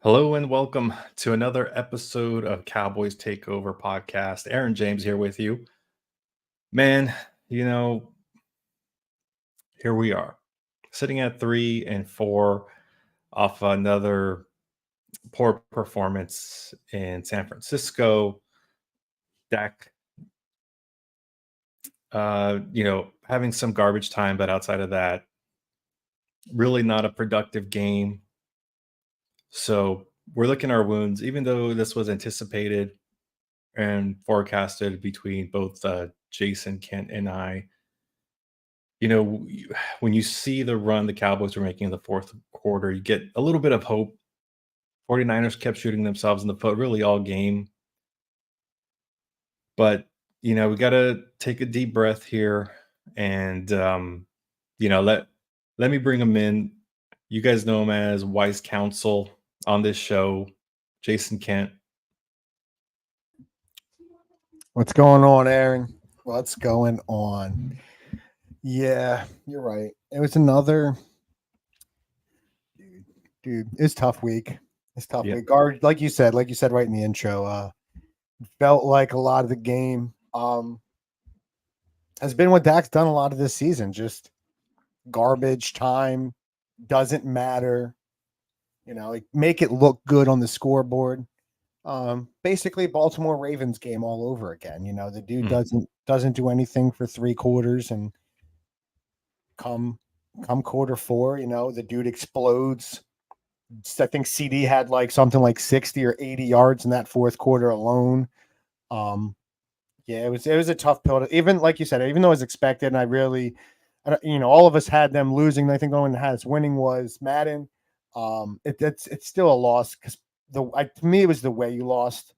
Hello and welcome to another episode of Cowboys Takeover podcast. Aaron James here with you. Man, you know, here we are sitting at 3-4 off another poor performance in San Francisco. Dak, having some garbage time, but outside of that, really not a productive game. So we're licking our wounds, even though this was anticipated and forecasted between both Jason, Kent, and I. When you see the run the Cowboys were making in the fourth quarter, you get a little bit of hope. 49ers kept shooting themselves in the foot really all game. But, we got to take a deep breath here and, let me bring him in. You guys know him as wise counsel on this show, Jason Kent. What's going on, Aaron? What's going on? Yeah, you're right. It was another dude. It's tough week. It's tough Yeah. week. Guard, like you said right in the intro. Felt like a lot of the game has been what Dak's done a lot of this season. Just garbage time doesn't matter. Like make it look good on the scoreboard. Basically Baltimore Ravens game all over again. The dude doesn't do anything for 3 quarters, and come quarter four, the dude explodes. I think CD had like something like 60 or 80 yards in that fourth quarter alone. Yeah, it was a tough pill to, even like you said, even though it was expected, and all of us had them losing. I think the one that had us winning was Madden. It's still a loss because to me it was the way you lost.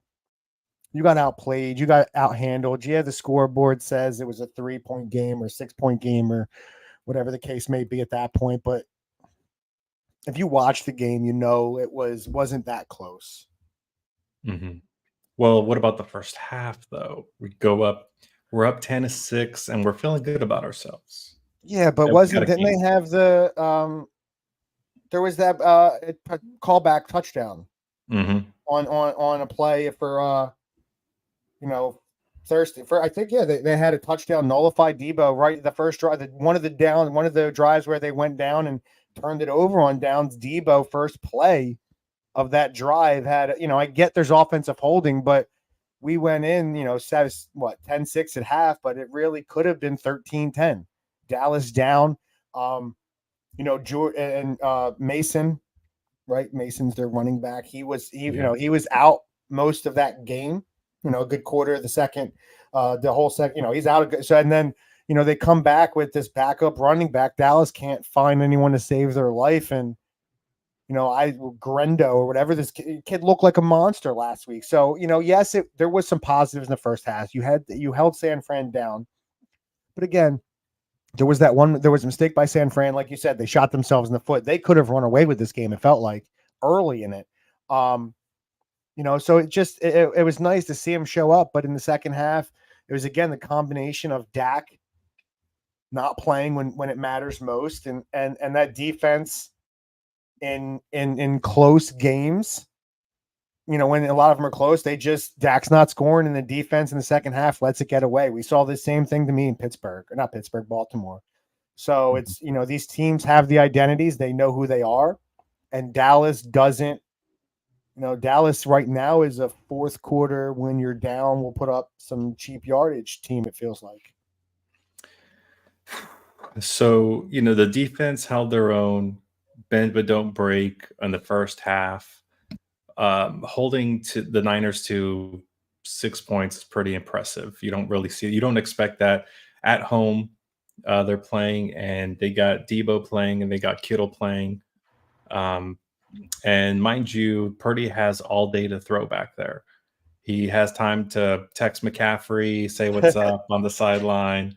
You got outplayed, you got outhandled. Yeah, the scoreboard says it was a 3-point game or 6-point game or whatever the case may be at that point. But if you watch the game, it wasn't that close. Mm-hmm. Well, what about the first half, though? We're up 10-6, and we're feeling good about ourselves. Yeah, but didn't they have there was that callback touchdown on a play for Thursday. I think they had a touchdown nullified Debo right the first drive, one of the drives where they went down and turned it over on downs. Debo first play of that drive had, I get there's offensive holding, but we went in, 10-6 at half, but it really could have been 13-10. Dallas down. Jordan and Mason, right? Mason's their running back. He was out most of that game. A good quarter of the second, the whole second. He's out. So and then they come back with this backup running back. Dallas can't find anyone to save their life, and Grendo or whatever, this kid looked like a monster last week. So yes, there was some positives in the first half. You held San Fran down, but again, there was a mistake by San Fran. Like you said, they shot themselves in the foot. They could have run away with this game, it felt like, early in it. So it was nice to see him show up. But in the second half, it was, again, the combination of Dak not playing when it matters most, and that defense in close games, when a lot of them are close, Dak's not scoring, and the defense in the second half lets it get away. We saw the same thing to me in Baltimore. So it's, these teams have the identities. They know who they are, and Dallas doesn't. Dallas right now is a fourth quarter when you're down, will put up some cheap yardage team, it feels like. So, the defense held their own, bend but don't break in the first half. Holding to the Niners to 6 points is pretty impressive. You don't expect that at home. They're playing, and they got Debo playing, and they got Kittle playing. And mind you, Purdy has all day to throw back there. He has time to text McCaffrey, say what's up on the sideline,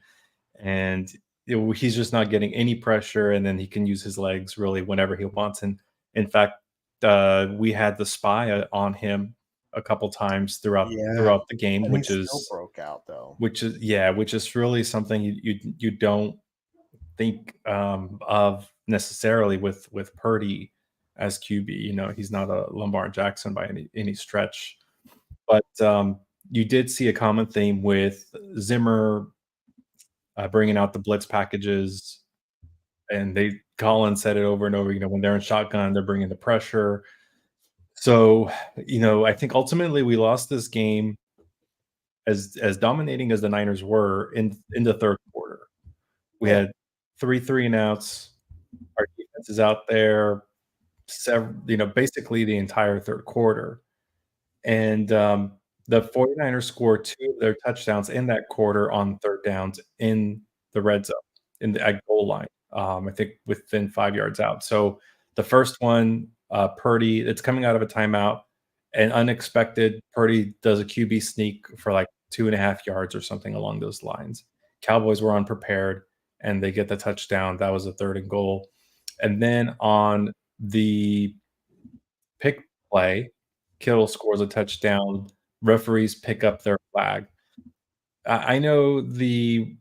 and he's just not getting any pressure. And then he can use his legs really whenever he wants. And in fact, we had the spy on him a couple times throughout the game, and which still broke out though. Which is really something you don't think of necessarily with Purdy as QB. You know, he's not a Lamar Jackson by any stretch. But you did see a common theme with Zimmer bringing out the blitz packages, and Colin said it over and over. You know, when they're in shotgun, they're bringing the pressure. So, you know, I think ultimately we lost this game as dominating as the Niners were in the third quarter. We Yeah. had three and outs. Our defense is out there, basically the entire third quarter. And the 49ers scored 2 of their touchdowns in that quarter on third downs in the red zone, at goal line, I think within 5 yards out. So the first one, Purdy, it's coming out of a timeout, and unexpected, Purdy does a QB sneak for like 2.5 yards or something along those lines. Cowboys were unprepared, and they get the touchdown. That was a 3rd and goal. And then on the pick play, Kittle scores a touchdown. Referees pick up their flag. I know the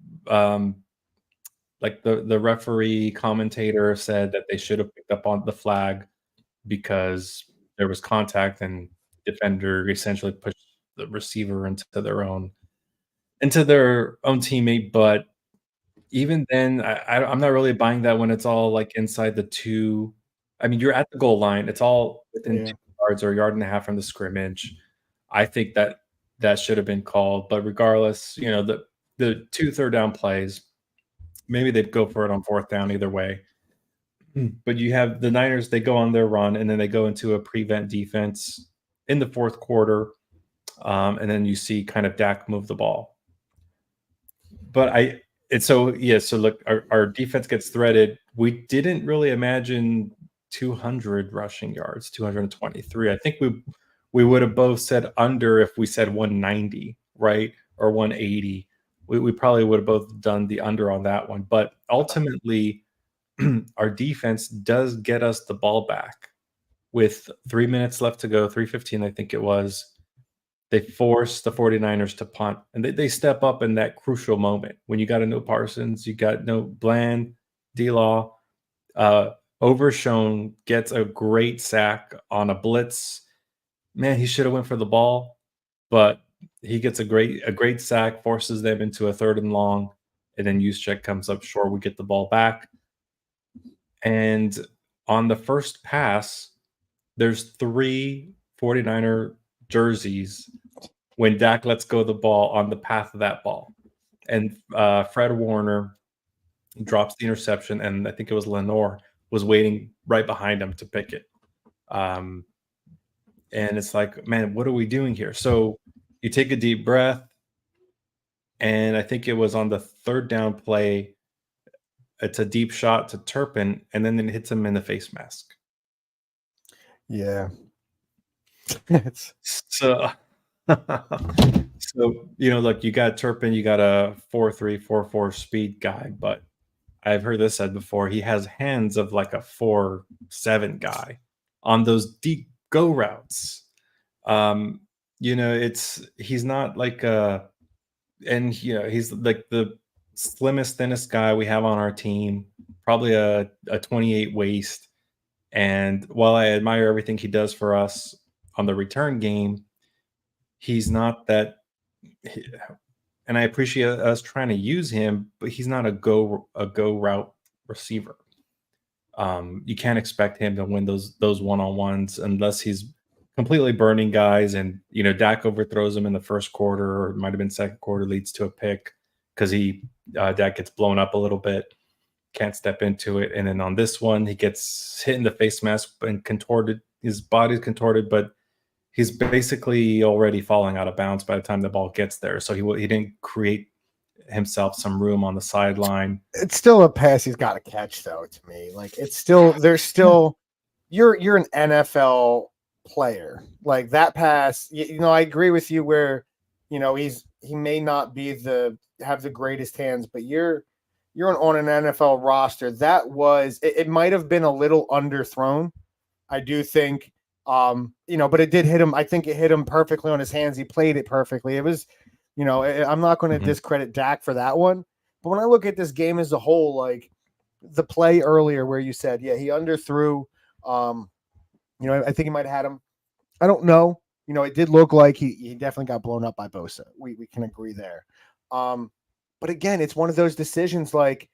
referee commentator said that they should have picked up on the flag because there was contact and defender essentially pushed the receiver into their own teammate. But even then, I'm not really buying that when it's all like inside the 2. I mean, you're at the goal line. It's all within 2 yards or a yard and a half from the scrimmage. I think that should have been called. But regardless, you know, the 2 third down plays, maybe they'd go for it on 4th down either way. But you have the Niners, they go on their run, and then they go into a prevent defense in the 4th quarter. And then you see kind of Dak move the ball. But so look, our defense gets threaded. We didn't really imagine 200 rushing yards, 223. I think we would have both said under if we said 190, right? Or 180. We probably would have both done the under on that one. But ultimately, our defense does get us the ball back with 3 minutes left to go, 3:15, I think it was. They force the 49ers to punt, and they step up in that crucial moment when you got to know Parsons, you got no Bland, D-Law. Overshone gets a great sack on a blitz. Man, he should have went for the ball, but he gets a great sack, forces them into a 3rd and long, and then Juszczyk comes up short. We get the ball back. And on the first pass, there's 3 49er jerseys when Dak lets go of the ball on the path of that ball. And Fred Warner drops the interception, and I think it was Lenore was waiting right behind him to pick it. And it's like, man, what are we doing here? So you take a deep breath, and I think it was on the 3rd down play. It's a deep shot to Turpin, and then it hits him in the face mask. Yeah. So, you know, look, you got Turpin, you got a 4.3, 4.4 speed guy, but I've heard this said before. He has hands of like a 4.7 guy on those deep go routes. You know, he's not like he's like the slimmest, thinnest guy we have on our team, probably a 28 waist. And while I admire everything he does for us on the return game, he's not that. And I appreciate us trying to use him, but he's not a go route receiver. You can't expect him to win those one-on-ones unless he's completely burning guys. And you know, Dak overthrows him in the first quarter, or it might have been second quarter, leads to a pick because Dak gets blown up a little bit, can't step into it. And then on this one, he gets hit in the face mask and contorted. His body's contorted, but he's basically already falling out of bounds by the time the ball gets there. So he didn't create himself some room on the sideline. It's still a pass he's got to catch, though. To me, like there's still you're an NFL player. Like that pass, you know, I agree with you where, you know, he may not be have the greatest hands, but you're on an NFL roster. That was it might have been a little underthrown. I do think. You know, but it did hit him. I think it hit him perfectly on his hands. He played it perfectly. It was, you know, I'm not going to discredit Dak for that one. But when I look at this game as a whole, like the play earlier where you said, yeah, he underthrew I think he might have had him. I don't know. It did look like he definitely got blown up by Bosa. We can agree there. But again, it's one of those decisions like,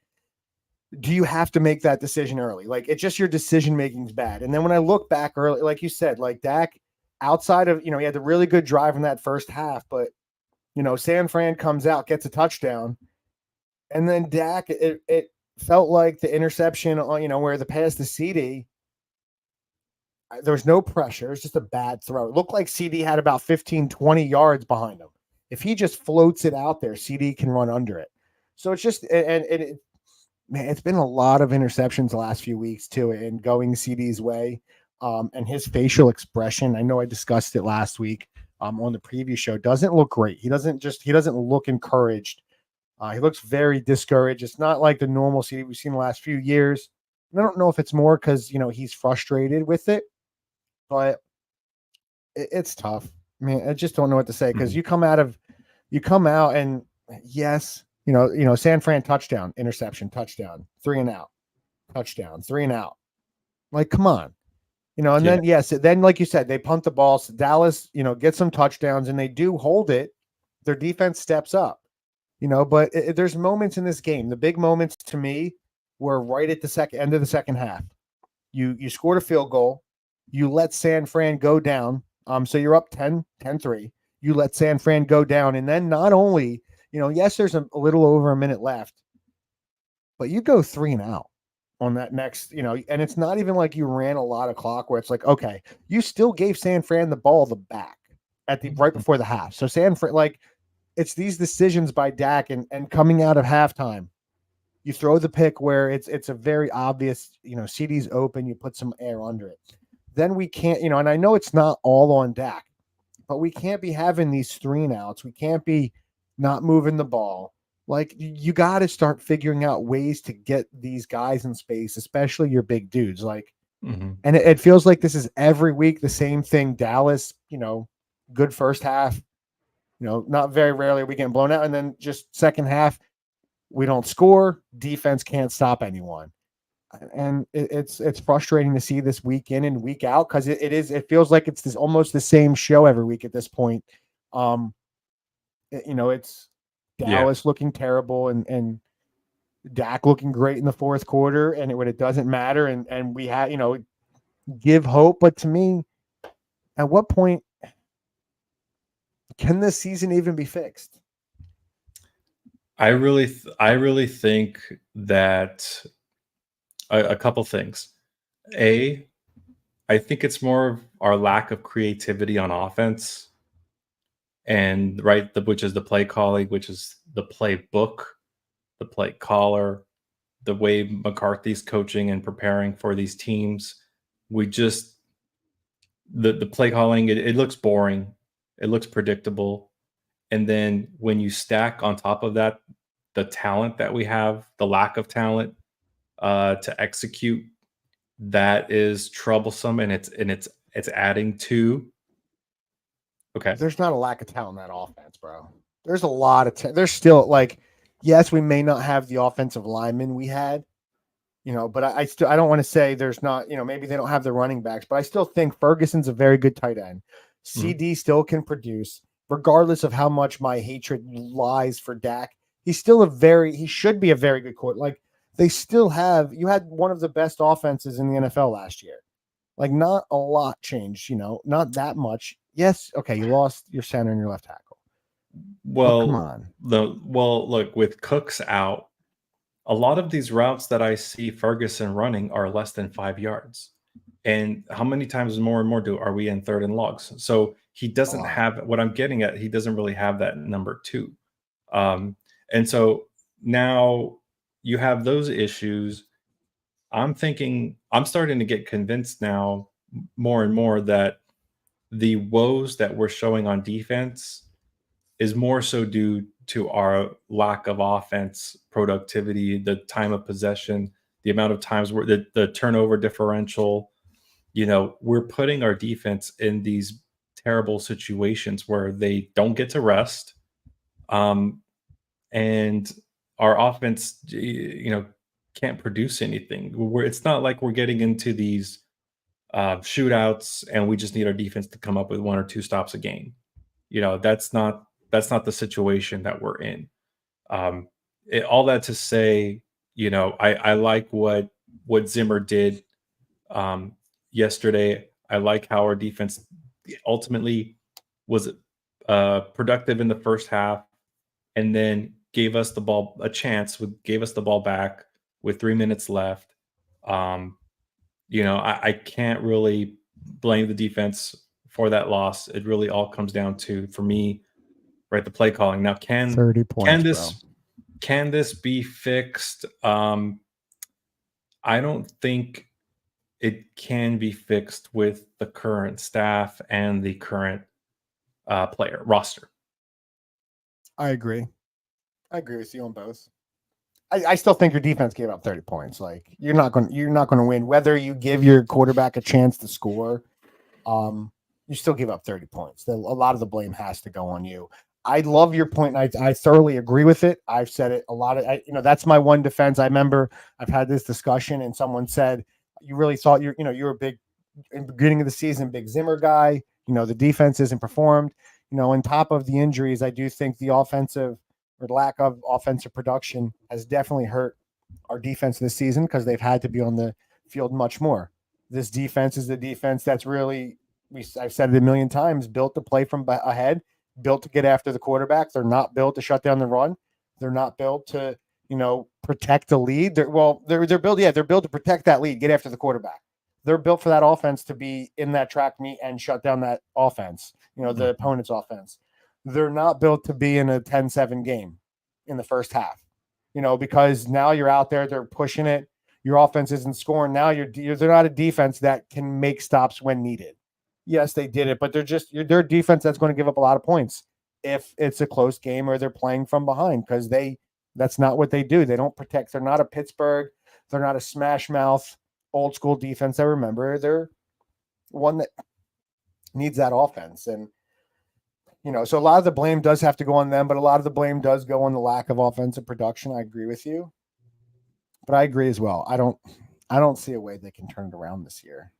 do you have to make that decision early? Like, it's just your decision making is bad. And then when I look back early, like you said, like Dak, outside of, he had a really good drive in that first half, but, San Fran comes out, gets a touchdown. And then Dak, it felt like the interception on, where the pass to CD, there was no pressure. It was just a bad throw. It looked like CD had about 15, 20 yards behind him. If he just floats it out there, CD can run under it. So it's just, and man, it's been a lot of interceptions the last few weeks too, and going CD's way. And his facial expression, I know I discussed it last week on the preview show, doesn't look great. He doesn't look encouraged. He looks very discouraged. It's not like the normal CD we've seen the last few years. And I don't know if it's more because, he's frustrated with it, but it's tough. I mean, I just don't know what to say because Mhm. you come out and yes, San Fran touchdown, interception, touchdown, 3 and out, touchdown, 3 and out. Like, come on. And Yeah. then yes, then like you said, they punt the ball. So Dallas, get some touchdowns and they do hold it. Their defense steps up, but there's moments in this game. The big moments to me were right at the end of the second half. You scored a field goal. You let San Fran go down. So you're up 10-3. You let San Fran go down. And then not only, yes, there's a little over a minute left, but you go 3 and out on that next, and it's not even like you ran a lot of clock where it's like, okay, you still gave San Fran the ball the back at the right before the half. So San Fran, like, it's these decisions by Dak and coming out of halftime. You throw the pick where it's a very obvious, CD's open, you put some air under it. Then we can't, and I know it's not all on Dak, but we can't be having these 3 and outs. We can't be not moving the ball. Like, you got to start figuring out ways to get these guys in space, especially your big dudes. Like, Mhm. and it feels like this is every week the same thing. Dallas, good first half, not very rarely are we getting blown out. And then just second half, we don't score. Defense can't stop anyone. And it's frustrating to see this week in and week out because it feels like it's this almost the same show every week at this point. Um, it's Yeah. Dallas looking terrible and Dak looking great in the fourth quarter, and when it doesn't matter, and we had give hope, but to me, at what point can this season even be fixed? I really think that a couple things. A, I think it's more of our lack of creativity on offense and right, which is the play calling, which is the playbook, the play caller, the way McCarthy's coaching and preparing for these teams. We just the play calling, it looks boring, it looks predictable, and then when you stack on top of that the talent that we have, the lack of talent to execute, that is troublesome, and it's adding to. Okay. There's not a lack of talent in that offense, bro. There's a lot of there's still like, yes, we may not have the offensive linemen we had, but I still I don't want to say there's not, maybe they don't have the running backs, but I still think Ferguson's a very good tight end. Mhm. CD still can produce, regardless of how much my hatred lies for Dak. He should be a very good court. Like, you had one of the best offenses in the NFL last year. Like, not a lot changed, not that much. Yes, okay, you lost your center and your left tackle, but come Well, on. look, with Cooks out, a lot of these routes that I see Ferguson running are less than 5 yards. And how many times more and more do are we in third and logs? So he A doesn't lot. have what I'm getting at. He doesn't really have that number two. Um, and so now you have those issues. I'm starting to get convinced now more and more that the woes that we're showing on defense is more so due to our lack of offense productivity, the time of possession, the amount of times where the turnover differential. We're putting our defense in these terrible situations where they don't get to rest. Um, and our offense, can't produce anything. It's not like we're getting into these shootouts, and we just need our defense to come up with 1 or 2 stops a game. That's not the situation that we're in. All that to say, I like what Zimmer did um, yesterday. I like how our defense ultimately was productive in the first half, and then gave us the ball a chance. Gave us the ball back with 3 minutes left. Um, I can't really blame the defense for that loss. It really all comes down to, for me, right, the play calling. Now, can 30 can points, bro. this be fixed? I don't think it can be fixed with the current staff and the current player roster. I agree. I agree with you on both. I still think your defense gave up 30 points. Like you're not going to win whether you give your quarterback a chance to score. You still give up 30 points. A lot of the blame has to go on you. I love your point. I thoroughly agree with it. I've said it a lot. That's my one defense. I remember I've had this discussion and someone said, you really thought you're a big, in the beginning of the season, big Zimmer guy. The defense isn't performed. On top of the injuries, I do think the offensive or lack of offensive production has definitely hurt our defense this season because they've had to be on the field much more. This defense is the defense that's really, I've said it a million times, built to play from ahead, built to get after the quarterback. They're not built to shut down the run. They're not built to, protect the lead. They're built to protect that lead, get after the quarterback. They're built for that offense to be in that track meet and shut down that offense, the opponent's offense. They're not built to be in a 10-7 game in the first half, because now you're out there, they're pushing it. Your offense isn't scoring. Now they're not a defense that can make stops when needed. Yes, they did it, but they're a defense that's going to give up a lot of points if it's a close game or they're playing from behind because that's not what they do. They don't protect. They're not a Pittsburgh. They're not a smash mouth old school defense. I remember they're one that needs that offense. And, so a lot of the blame does have to go on them, but a lot of the blame does go on the lack of offensive production. I agree with you, but I agree as well. I don't see a way they can turn it around this year.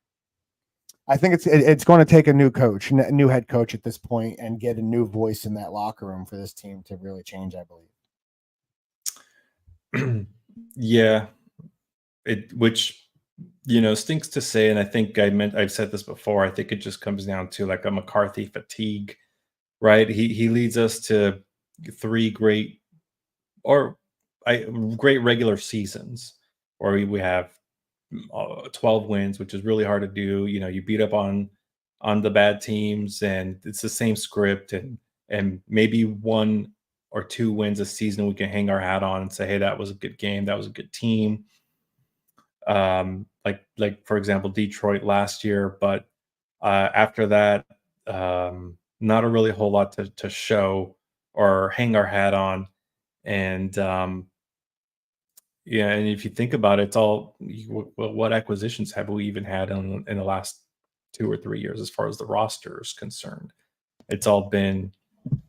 I think it's going to take a new coach, a new head coach at this point, and get a new voice in that locker room for this team to really change, I believe. Yeah, which stinks to say, and I think I've said this before. I think it just comes down to like a McCarthy fatigue, right? He leads us to 3 great regular seasons, or we have 12 wins, which is really hard to do. You beat up on the bad teams, and it's the same script, and maybe 1 or 2 wins a season we can hang our hat on and say, hey, that was a good game, that was a good team. Like for example, Detroit last year, but after that, not a really whole lot to show or hang our hat on. And yeah, and if you think about it, it's all what acquisitions have we even had in the last 2 or 3 years as far as the roster is concerned? It's all been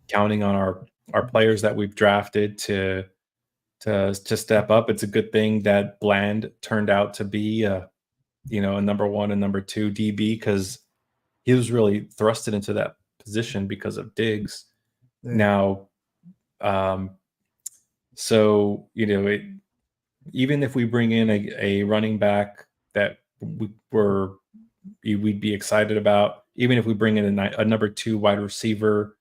counting on our players that we've drafted to step up. It's a good thing that Bland turned out to be a number 1 and number 2 DB, because he was really thrusted into that position because of Diggs. Yeah. Now, so even if we bring in a running back that we'd be excited about, even if we bring in a number 2 wide receiver,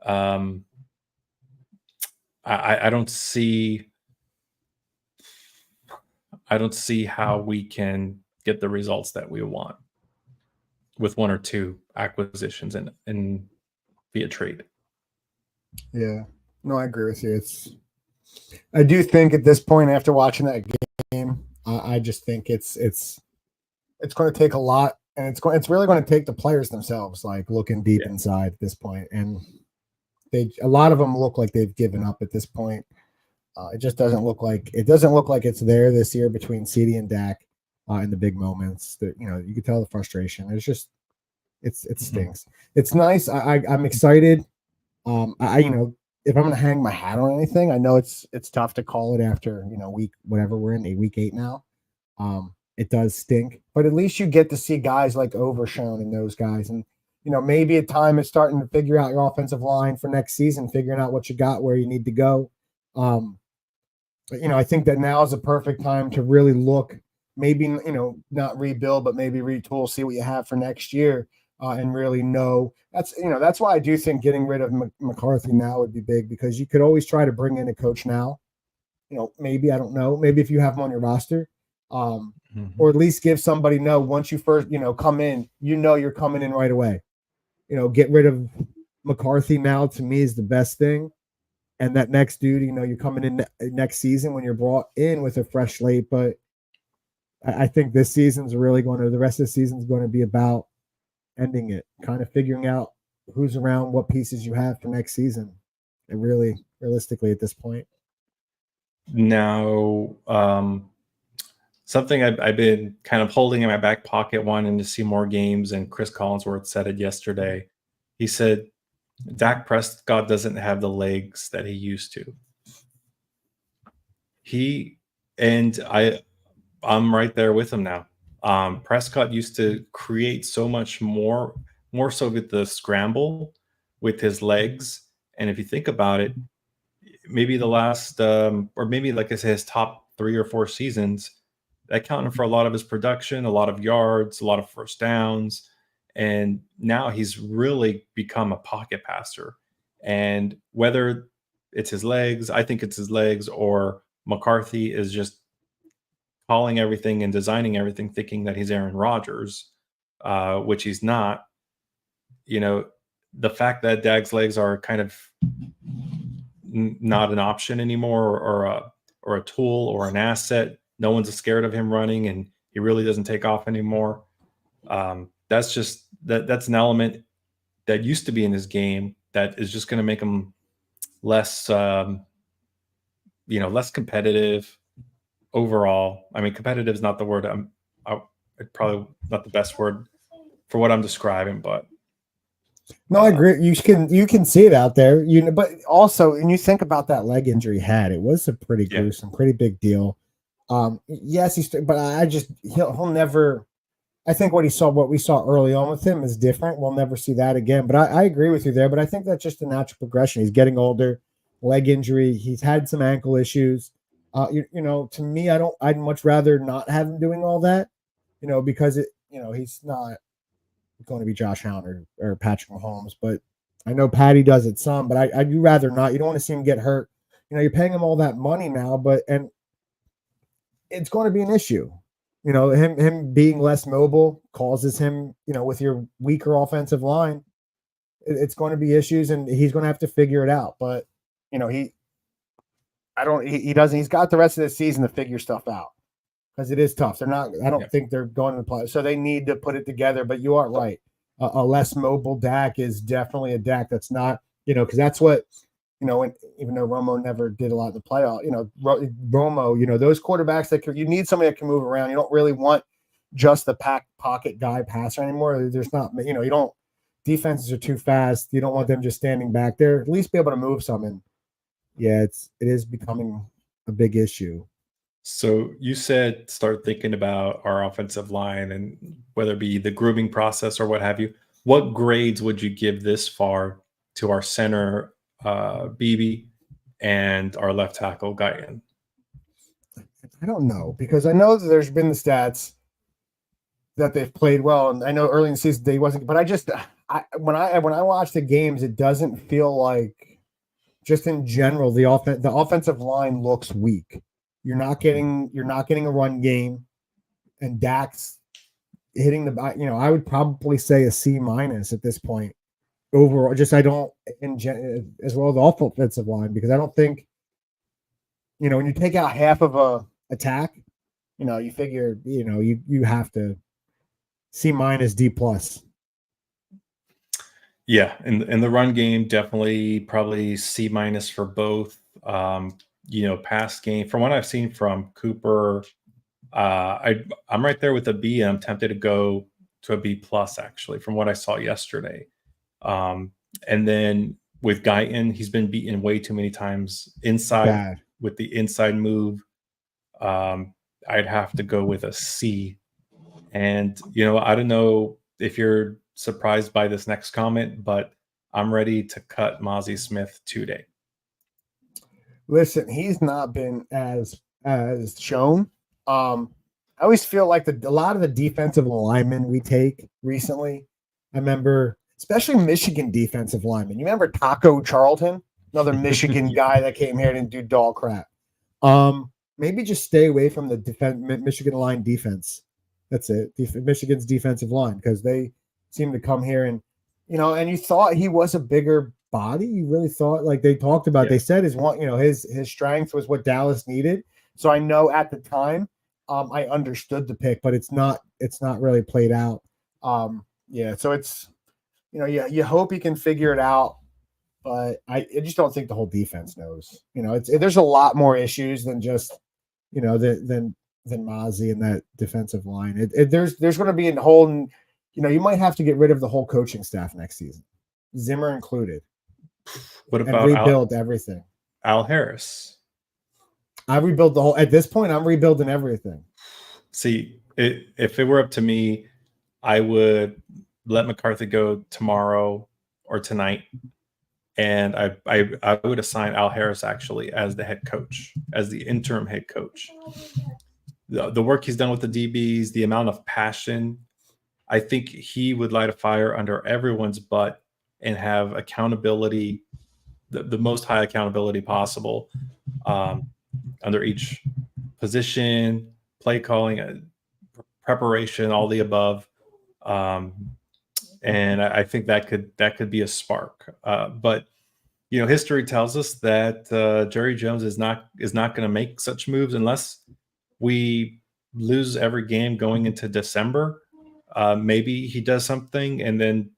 I don't see how we can get the results that we want with 1 or 2 acquisitions and via trade. Yeah, no, I agree with you. I do think at this point, after watching that game, I just think it's going to take a lot, and it's really going to take the players themselves, like looking deep inside at this point, and a lot of them look like they've given up at this point. It just doesn't look like it's there this year between CD and Dak in the big moments. That you can tell the frustration. It's just it stinks. It's nice. I'm excited. If I'm going to hang my hat on anything, I know it's tough to call it after week whatever we're in, week 8 now. it does stink. But at least you get to see guys like Overshone and those guys. And, maybe a time is starting to figure out your offensive line for next season, figuring out what you got, where you need to go. But, I think that now is a perfect time to really look, maybe, not rebuild, but maybe retool, see what you have for next year, and really know. That's why I do think getting rid of McCarthy now would be big, because you could always try to bring in a coach now. Maybe, I don't know, maybe if you have him on your roster, or at least give somebody once you first, come in, you're coming in right away. Get rid of McCarthy now, to me, is the best thing. And that next dude, you're coming in next season when you're brought in with a fresh slate. But I think this season's really the rest of the season's going to be about ending it, kind of figuring out who's around, what pieces you have for next season. And really, realistically, at this point. Now, something I've been kind of holding in my back pocket, wanting to see more games, and Chris Collinsworth said it yesterday. He said, Dak Prescott doesn't have the legs that he used to. I'm right there with him now. Prescott used to create so much more so with the scramble with his legs. And if you think about it, maybe the last, or maybe, like I said, his top 3 or 4 seasons, that counted for a lot of his production, a lot of yards, a lot of first downs. And now he's really become a pocket passer. And whether it's his legs, I think it's his legs, or McCarthy is just calling everything and designing everything, thinking that he's Aaron Rodgers, which he's not. The fact that Dag's legs are kind of not an option anymore, or a tool or an asset. No one's scared of him running, and he really doesn't take off anymore. That's just that's an element that used to be in his game that is just going to make him less, less competitive overall. I mean, competitive is not the word. Probably not the best word for what I'm describing, but no, I agree. You can see it out there, but also, and you think about that leg injury he had, it was a pretty gruesome, pretty big deal. Yes, but he'll never. I think what we saw early on with him is different. We'll never see that again. But I agree with you there. But I think that's just a natural progression. He's getting older, leg injury. He's had some ankle issues. To me, I'd much rather not have him doing all that, because he's not going to be Josh Allen or Patrick Mahomes. But I know Patty does it some, but I'd rather not. You don't want to see him get hurt. You're paying him all that money now, and it's going to be an issue. Him being less mobile causes him, with your weaker offensive line, it's going to be issues, and he's going to have to figure it out. But, he doesn't, he's got the rest of the season to figure stuff out, because it is tough. I don't think they're going to play. So they need to put it together, but you are right. A less mobile Dak is definitely a Dak that's not, because that's what, even though Romo never did a lot in the playoff, Romo, those quarterbacks you need somebody that can move around. You don't really want just the pocket guy passer anymore. There's not, you don't, defenses are too fast. You don't want them just standing back there. At least be able to move something. Yeah, it is becoming a big issue. So you said start thinking about our offensive line, and whether it be the grooming process or what have you. What grades would you give this far to our center, BB, and our left tackle, Guyton? I don't know, because I know that there's been the stats that they've played well, and I know early in the season they wasn't. But when I watch the games, it doesn't feel like, just in general, the offensive line looks weak. You're not getting a run game, and Dak's hitting the. I would probably say a C- at this point overall. Just as well the offensive line, because I don't think, when you take out half of a attack, you figure, you have to C-, D+. Yeah, in the run game, definitely probably C- for both. Pass game, from what I've seen from Cooper, I'm right there with a B. I'm tempted to go to a B+ actually, from what I saw yesterday. And then with Guyton, he's been beaten way too many times inside with the inside move. I'd have to go with a C. And, I don't know if you're surprised by this next comment, but I'm ready to cut Mozzie Smith today. Listen, he's not been as shown. I always feel like a lot of the defensive linemen we take recently. I remember, especially Michigan defensive linemen. You remember Taco Charlton, another Michigan guy that came here and didn't do dog crap. Maybe just stay away from the Michigan line defense. That's it. Michigan's defensive line, because they seem to come here and and you thought he was a bigger body. You really thought, like they talked about. Yeah. They said his strength was what Dallas needed. So I know at the time, I understood the pick, but it's not really played out. So it's you hope he can figure it out, but I just don't think the whole defense knows. There's a lot more issues than just than Mozzie and that defensive line. There's going to be a whole. You might have to get rid of the whole coaching staff next season, Zimmer included. What about rebuild everything? Al Harris. I rebuild the whole. At this point, I'm rebuilding everything. See, if it were up to me, I would let McCarthy go tomorrow or tonight, and I would assign Al Harris actually as the head coach, as the interim head coach. The work he's done with the DBs, the amount of passion, I think he would light a fire under everyone's butt and have accountability, the most high accountability possible, under each position, play calling, preparation, all the above. And I think that could be a spark. But history tells us that Jerry Jones is not going to make such moves unless we lose every game going into December. Maybe he does something and then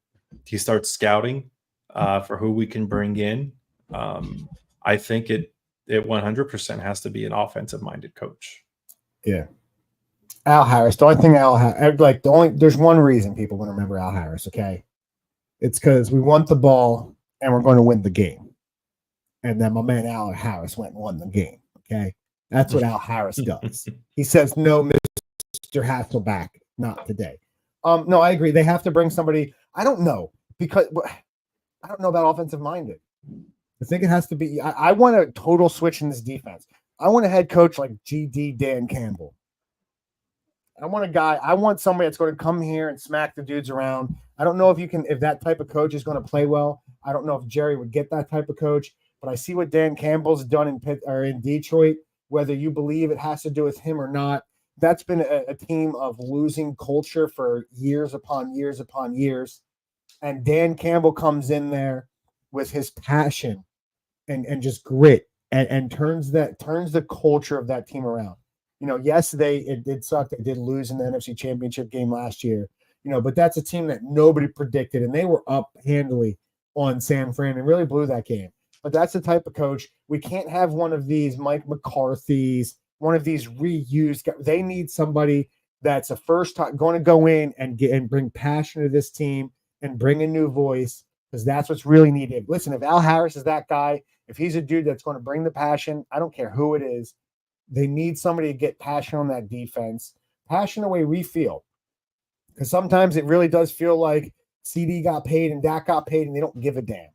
he starts scouting for who we can bring in. I think it 100% has to be an offensive minded coach. Yeah. Al Harris. The only thing there's one reason people want to remember Al Harris. Okay. It's because we want the ball and we're going to win the game. And then my man Al Harris went and won the game. Okay. That's what Al Harris does. He says, no, Mr. Hasselback, not today. No, I agree. They have to bring somebody. I don't know, because I don't know about offensive minded. I think it has to be. I want a total switch in this defense. I want a head coach like GD Dan Campbell. I want somebody that's going to come here and smack the dudes around. I don't know if that type of coach is going to play well. I don't know if Jerry would get that type of coach, but I see what Dan Campbell's done in Detroit. Whether you believe it has to do with him or not, that's been a team of losing culture for years upon years upon years. And Dan Campbell comes in there with his passion and just grit and turns the culture of that team around. Yes, it did suck. They did lose in the NFC Championship game last year, but that's a team that nobody predicted, and they were up handily on San Fran and really blew that game. But that's the type of coach. We can't have one of these Mike McCarthy's, one of these reused guys. They need somebody that's a first time going to go in and bring passion to this team and bring a new voice, because that's what's really needed. Listen, if Al Harris is that guy, if he's a dude that's going to bring the passion, I don't care who it is, they need somebody to get passion on that defense, passion the way we feel. Because sometimes it really does feel like CD got paid and Dak got paid and they don't give a damn.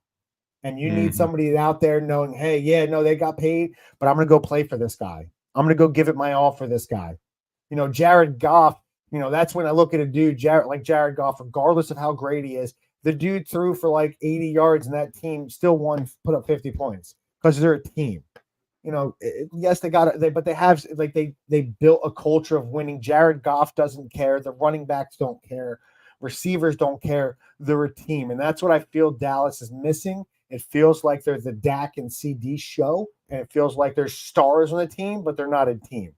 And you need somebody out there knowing, hey, yeah, no, they got paid, but I'm going to go play for this guy. I'm going to go give it my all for this guy. Jared Goff, that's when I look at a dude, Jared Goff, regardless of how great he is, the dude threw for like 80 yards and that team still put up 50 points because they're a team. Yes, they got it, but they have they built a culture of winning. Jared Goff doesn't care. The running backs don't care. Receivers don't care. They're a team. And that's what I feel Dallas is missing. It feels like they're the Dak and CD show, and it feels like there's stars on the team, but they're not a team.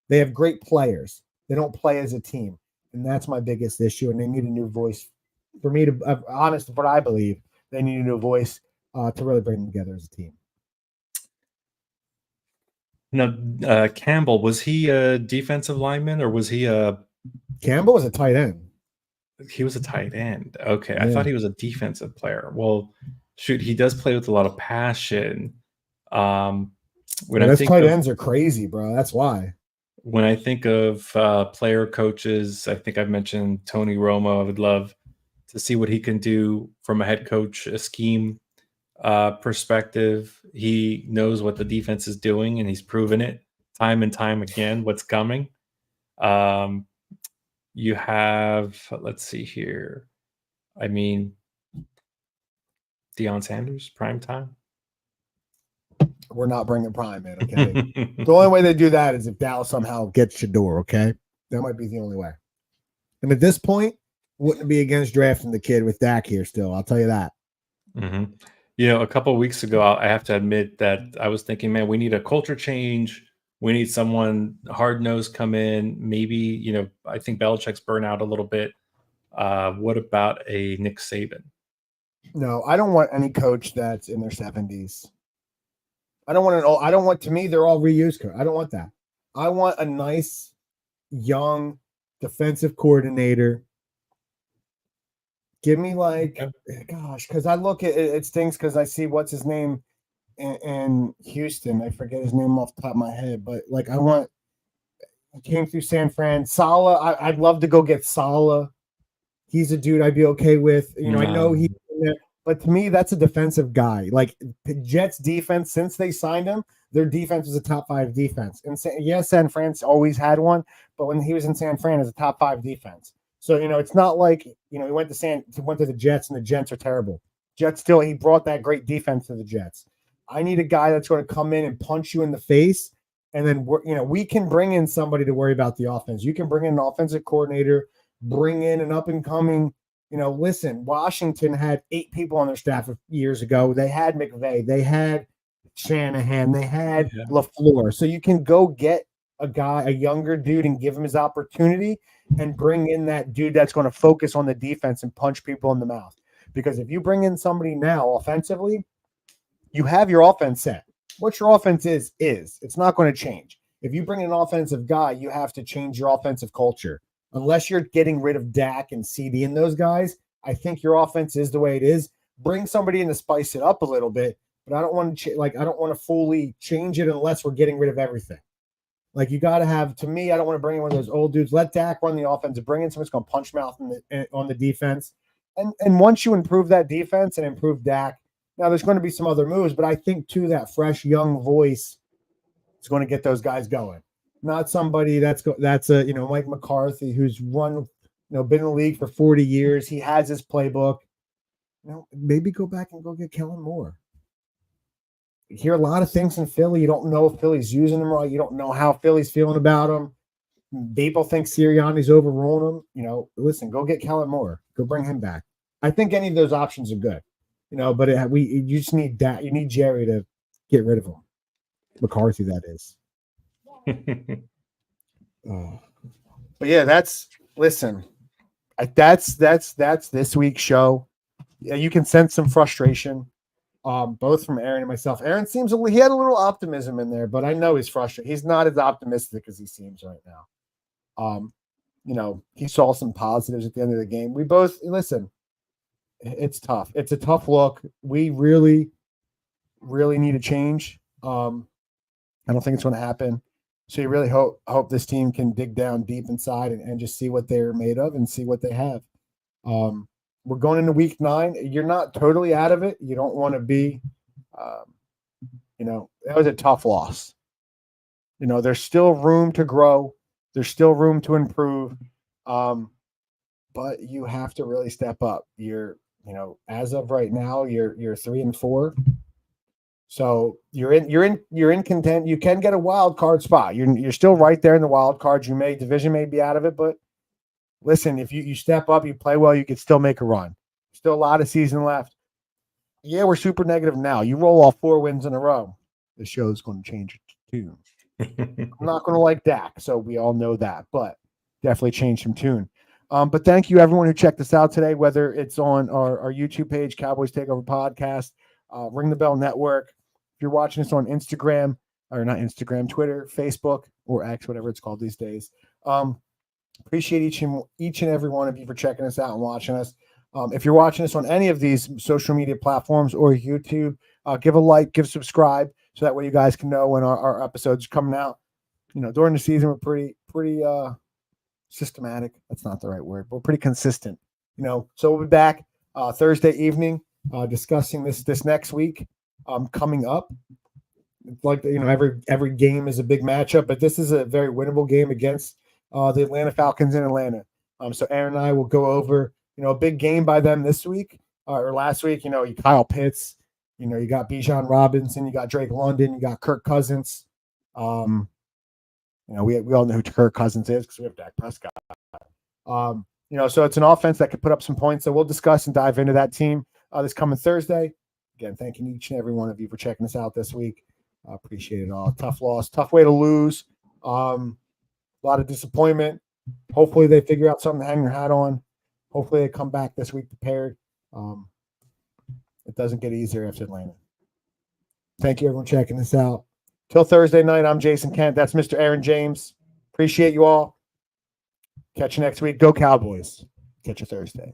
They have great players. They don't play as a team, and that's my biggest issue, and they need a new voice. For me to honest, what I believe, they need a new voice to really bring them together as a team. Now, Campbell, was he a defensive lineman or was he Campbell was a tight end. He was a tight end. Okay. Yeah. I thought he was a defensive player. Well, shoot, he does play with a lot of passion. Those tight ends are crazy, bro. That's why. When I think of player coaches, I think I've mentioned Tony Romo. I would love to see what he can do from a head coach, a scheme perspective. He knows what the defense is doing, and he's proven it time and time again what's coming. Um, you have, let's see here. I mean, Deion Sanders, prime time. We're not bringing Prime in, okay? The only way they do that is if Dallas somehow gets Shador, okay? That might be the only way. And at this point, wouldn't be against drafting the kid with Dak here still. I'll tell you that. Mm-hmm. You know, a couple of weeks ago, I have to admit that I was thinking, man, we need a culture change. We need someone hard nosed come in. Maybe, you know, I think Belichick's burnt out a little bit. What about a Nick Saban? No, I don't want any coach that's in their 70s. I don't want to me, they're all reused. I don't want that. I want a nice, young defensive coordinator. Give me gosh, because I look at it stinks because I see what's his name in Houston. I forget his name off the top of my head, but he came through San Fran. Saleh, I'd love to go get Saleh. He's a dude I'd be okay with. You know, I know he's in there, but to me, that's a defensive guy. Like the Jets defense, since they signed him, their defense was a top 5 defense. And San Fran's always had one, but when he was in San Fran, it was a top 5 defense. So, you know, it's not like, you know, he went to the Jets and the Jets are terrible. He brought that great defense to the Jets. I need a guy that's going to come in and punch you in the face. And then, we can bring in somebody to worry about the offense. You can bring in an offensive coordinator, bring in an up and coming, listen, Washington had 8 people on their staff years ago. They had McVay, they had Shanahan, they had LaFleur. So you can go get a younger dude and give him his opportunity and bring in that dude that's going to focus on the defense and punch people in the mouth. Because if you bring in somebody now offensively, you have your offense set. What your offense is. It's not going to change. If you bring in an offensive guy, you have to change your offensive culture. Unless you're getting rid of Dak and CD and those guys, I think your offense is the way it is. Bring somebody in to spice it up a little bit, but I don't want to fully change it unless we're getting rid of everything. Like you got to have, to me, I don't want to bring in one of those old dudes. Let Dak run the offense. Bring in someone who's going to punch mouth on the defense. And once you improve that defense and improve Dak, now there's going to be some other moves, but I think too that fresh young voice is going to get those guys going. Not somebody that's Mike McCarthy who's been in the league for 40 years. He has his playbook. Maybe go back and go get Kellen Moore. You hear a lot of things in Philly. You don't know if Philly's using them right. You don't know how Philly's feeling about him. People think Sirianni's overruling him. Listen, go get Kellen Moore. Go bring him back. I think any of those options are good. But you just need that. You need Jerry to get rid of him. McCarthy, that is. But yeah, that's this week's show. Yeah, you can sense some frustration, both from Aaron and myself. Aaron he had a little optimism in there, but I know he's frustrated. He's not as optimistic as he seems right now. He saw some positives at the end of the game. We both listen. It's tough. It's a tough look. We really, really need a change. I don't think it's going to happen. So you really hope this team can dig down deep inside and just see what they're made of and see what they have. We're going into week 9. You're not totally out of it. You don't want to be, that was a tough loss. There's still room to grow. There's still room to improve. But you have to really step up. As of right now, you're 3-4. So you're in content. You can get a wild card spot. You're still right there in the wild cards. Division may be out of it, but listen, if you step up, you play well, you could still make a run. Still a lot of season left. Yeah, we're super negative now. You roll off 4 wins in a row, the show's going to change tune. I'm not going to like Dak, so we all know that, but definitely change some tune. But thank you everyone who checked us out today, whether it's on our YouTube page, Cowboys Takeover Podcast, Ring the Bell Network. If you're watching us on Instagram, or not Instagram, Twitter, Facebook, or X, whatever it's called these days. Appreciate each and every one of you for checking us out and watching us. If you're watching us on any of these social media platforms or YouTube, give a like, give subscribe, so that way you guys can know when our episodes are coming out. during the season, we're pretty systematic. That's not the right word. We're pretty consistent. So we'll be back Thursday evening discussing this next week coming up. Like every game is a big matchup, but this is a very winnable game against the Atlanta Falcons in Atlanta. So Aaron and I will go over a big game by them this week or last week. You Kyle Pitts, you got Bijan Robinson, you got Drake London, you got Kirk Cousins. We all know who Kirk Cousins is because we have Dak Prescott. So it's an offense that could put up some points. So we'll discuss and dive into that team this coming Thursday. Again, thanking each and every one of you for checking us out this week. I appreciate it all. Tough loss, tough way to lose. A lot of disappointment. Hopefully they figure out something to hang their hat on. Hopefully they come back this week prepared. It doesn't get easier after Atlanta. Thank you, everyone, checking this out. Till Thursday night, I'm Jason Kent. That's Mr. Aaron James. Appreciate you all. Catch you next week. Go Cowboys. Catch you Thursday.